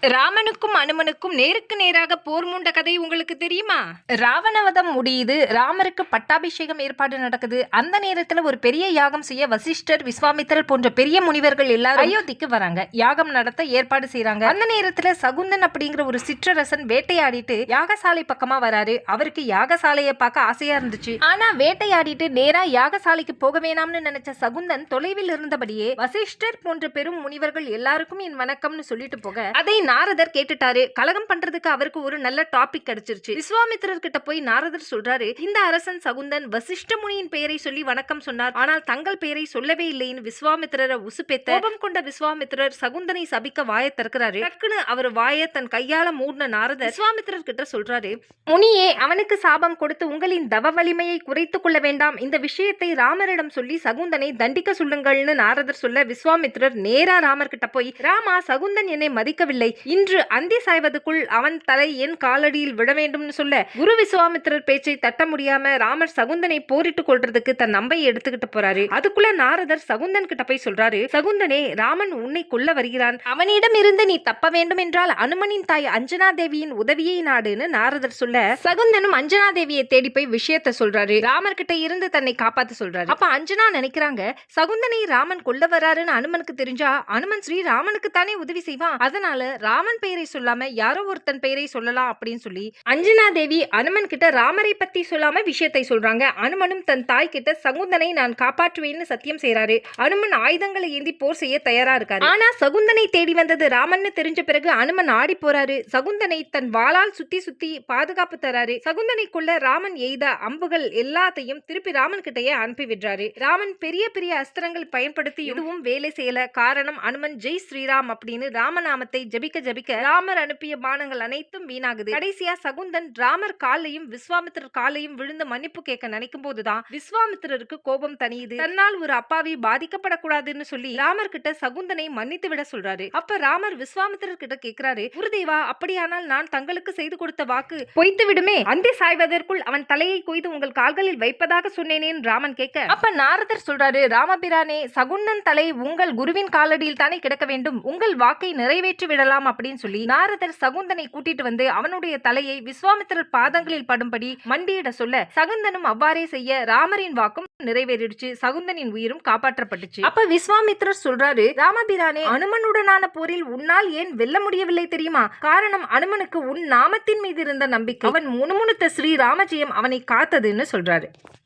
ராமனுக்கும் அனுமனுக்கும் நேருக்கு நேராக போர் மூண்ட கதை உங்களுக்கு தெரியுமா? ராவணவதம் முடியுது, ராமருக்கு பட்டாபிஷேகம் ஏற்பாடு நடக்குது. அந்த நேரத்துல ஒரு பெரிய யாகம் செய்ய வசிஷ்டர், விஸ்வாமித்திரர் போன்ற பெரிய முனிவர்கள் எல்லாரும் அயோத்திக்கு வராங்க. யாகம் நடத்த ஏற்பாடு செய்யறாங்க. அந்த நேரத்துல சகுந்தன் அப்படிங்கிற ஒரு சிற்றரசன் வேட்டையாடிட்டு யாகசாலை பக்கமா வராரு. அவருக்கு யாகசாலையை பார்க்க ஆசையா இருந்துச்சு. ஆனா வேட்டையாடிட்டு நேரா யாகசாலைக்கு போக வேணாம்னு நினைச்ச சகுந்தன் தொலைவில் இருந்தபடியே வசிஷ்டர் போன்ற பெரும் முனிவர்கள் எல்லாருக்கும் என் வணக்கம்னு சொல்லிட்டு போக அதை நாரதர் கேட்டுட்டாரு. கலகம் பண்றதுக்கு அவருக்கு ஒரு நல்ல டாபிக் கிடைச்சிருச்சு. விஸ்வாமித்திரர் கிட்ட போய் நாரதர் சொல்றாரு, இந்த அரசன் சகுந்தன் வசிஷ்ட முனியின் பெயரை சொல்லி வணக்கம் சொன்னார், ஆனால் தங்கள் பெயரை சொல்லவே இல்லைன்னு விஸ்வாமித்திரரை உசுப்பேத்த கோபம் கொண்ட விஸ்வாமித்திரர் சகுந்தனை சபிக்க வாயை திறக்கிறாரு. டக்குன்னு அவர் வாயை தன் கையால மூடின நாரதர் விஸ்வாமித்திரர் கிட்ட சொல்றாரு, முனியே, அவனுக்கு சாபம் கொடுத்து உங்களின் தவ வலிமையை குறைத்துக் கொள்ள வேண்டாம். இந்த விஷயத்தை ராமரிடம் சொல்லி சகுந்தனை தண்டிக்க சொல்லுங்கள்னு நாரதர் சொல்ல விஸ்வாமித்திரர் நேரா ராமர் கிட்ட போய், ராமா, சகுந்தன் என்னை மதிக்கவில்லை. இன்று அந்தி சாய்வதற்குள் அவன் தலை என் காலடியில் விட வேண்டும்னு சொல்ல குரு விஸ்வாமித்திரர் பேச்சை தட்ட முடியாம ராமர் சகுந்தனை போரிட்டு கொள்றதுக்கு தன் நம்பையை எடுத்துக்கிட்டு போறாரு. அதுக்குள்ள நாரதர் சகுந்தன் கிட்ட போய் சொல்றாரு, சகுந்தனே, ராமன் உன்னை கொல்ல வருகிறான். அவனிடம் இருந்து நீ தப்ப வேண்டும் என்றால் அனுமனின் தாய் அஞ்சனா தேவியின் உதவியை நாடுன்னு நாரதர் சொல்ல சகுந்தனும் அஞ்சனா தேவியை தேடி போய் விஷயத்த சொல்றாரு. ராமர் கிட்ட இருந்து தன்னை காப்பாத்த சொல்றாரு. அப்ப அஞ்சனா நினைக்கிறாங்க, சகுந்தனை ராமன் கொல்ல வராருன்னு அனுமனுக்கு தெரிஞ்சா அனுமன் ஸ்ரீ ராமனுக்கு தானே உதவி செய்வான். அதனால ராமன் பெயரை சொல்லாம யாரோ ஒருத்தன் பெயரை சொல்லலாம் அப்படின்னு சொல்லி அஞ்சனா தேவி அனுமன் கிட்ட ராமரை பத்தி சொல்லாம விஷயத்தை சொல்றாங்க. அனுமனும் தன் தாய் கிட்ட சகுந்தனை நான் காப்பாற்றுவேன்னு சத்தியம் செய்யறாரு. அனுமன் ஆயுதங்களை ஏந்தி போர் செய்ய தயாரா இருக்காரு. ஆனா சகுந்தனை தேடி வந்தது ராமன்னு தெரிஞ்ச பிறகு அனுமன் ஆடி போறாரு. சகுந்தனை தன் வாளால் சுத்தி சுத்தி பாதுகாப்பு தராரு. சகுந்தனைக்குள்ள ராமன் எய்த அம்புகள் எல்லாத்தையும் திருப்பி ராமன் கிட்டயே அனுப்பி விடுறாரு. ராமன் பெரிய பெரிய அஸ்திரங்கள் பயன்படுத்தி எதுவும் வேலை செய்யல. காரணம், அனுமன் ஜெய் ஸ்ரீராம் அப்படின்னு ராமநாமத்தை ஜபிக்க ராமர் அனுப்பிய பானங்கள் அனைத்தும் வீணாகுது. கடைசியா சகுந்தன் ராமர் காலையும் விஸ்வாமித்திரர் காலையும் விழுந்து மன்னிப்பு கேட்க நினைக்கும் போதுதான் விஸ்வாமித்திரருக்கு கோபம் தனியுது. தன்னால் ஒரு அப்பாவி பாதிக்கப்படக்கூடாதுன்னு சொல்லி ராமர் கிட்ட சகுந்தனை மன்னித்து விட சொல்றாரு. அப்ப ராமர் விஸ்வாமித்திரர் கிட்ட கேட்கிறாரு, குருதேவா, அப்படியானால் நான் தங்களுக்கு செய்து கொடுத்த வாக்கு பொய்த்து விடுமே. அந்தி சாய்வதற்குள் அவன் தலையை கொய்து உங்கள் கால்களில் வைப்பதாக சொன்னேனேன்னு ராமன் கேட்க அப்ப நாரதர் சொல்றாரு, ராமபிரானே, சகுந்தன் தலை உங்கள் குருவின் காலடியில் தானே கிடக்க வேண்டும். உங்கள் வாக்கை நிறைவேற்றி விடலாம் அப்படின்னு சொல்லி நாரதர் சகுந்தனை கூட்டிட்டு வந்து அவனுடைய தலையை விஸ்வாமித்திரர் பாதங்களில் படும்படி மண்டியிட சொல்ல சகுந்தனும் அவ்வாறே செய்ய ராமரின் வாக்கும் நிறைவேறிடுச்சு. சகுந்தனின் உயிரும் காப்பாற்றப்பட்டுச்சு. அப்ப விஸ்வாமித்திரர் சொல்றாரு, ராமபிரானே, அனுமனுடனான போரில் உன்னால் ஏன் வெல்ல முடியவில்லை தெரியுமா? காரணம், அனுமனுக்கு உன் நாமத்தின் மீது இருந்த நம்பிக்கை. அவன் முணுமுணுத்த ஸ்ரீ ராமஜெயம் அவனை காத்ததுன்னு சொல்றாரு.